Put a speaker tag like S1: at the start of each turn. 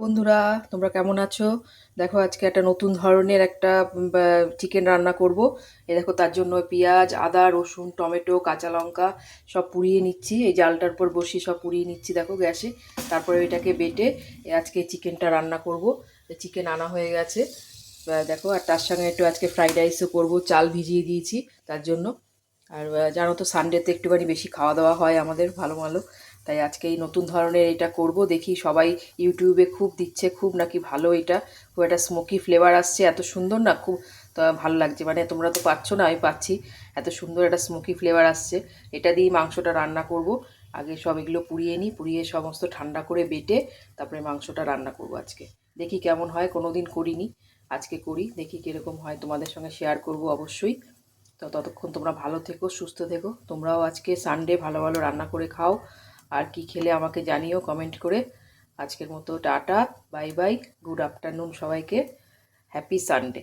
S1: বন্ধুরা, তোমরা কেমন আছো? দেখো, আজকে একটা নতুন ধরনের একটা চিকেন রান্না করব। এই দেখো, তার জন্য পেঁয়াজ, আদা, রসুন, টমেটো, কাঁচা লঙ্কা সব পুড়িয়ে নিচ্ছি। এই জালটার উপর বসিয়ে সব পুড়িয়ে নিচ্ছি দেখো গ্যাসে। তারপরে এটাকে বেটে আজকে চিকেনটা রান্না করব। চিকেন আনা হয়ে গেছে দেখো। আর তার সঙ্গে একটু আজকে ফ্রাইড রাইসও করব, চাল ভিজিয়ে দিয়েছি তার জন্য। আর জানো তো, সানডেতে একটুখানি বেশি খাওয়া দাওয়া হয় আমাদের ভালো ভালো। তাই আজকে এই নতুন ধরনের এটা করব। দেখি সবাই ইউটিউবে খুব দিচ্ছে, খুব নাকি ভালো এটা। খুব একটা স্মোকি ফ্লেভার আসছে, এত সুন্দর না, খুব তো ভালো লাগছে। মানে তোমরা তো পাচ্ছ না, আমি পাচ্ছি। এত সুন্দর একটা স্মোকি ফ্লেভার আসছে। এটা দিয়েই মাংসটা রান্না করব। আগে সব এগুলো পুড়িয়ে নিই, পুড়িয়ে সমস্ত ঠান্ডা করে বেটে তারপরে মাংসটা রান্না করব আজকে। দেখি কেমন হয়, কোনো দিন করিনি, আজকে করি, দেখি কীরকম হয়, তোমাদের সঙ্গে শেয়ার করব অবশ্যই। তো ততক্ষণ তোমরা ভালো থেকো, সুস্থ থেকো। তোমরাও আজকে সানডে ভালো ভালো রান্না করে খাও। আর কি খেলে আমাকে জানিও কমেন্ট করে। আজকের মতো tata, bye bye, good afternoon সবাইকে। Happy Sunday.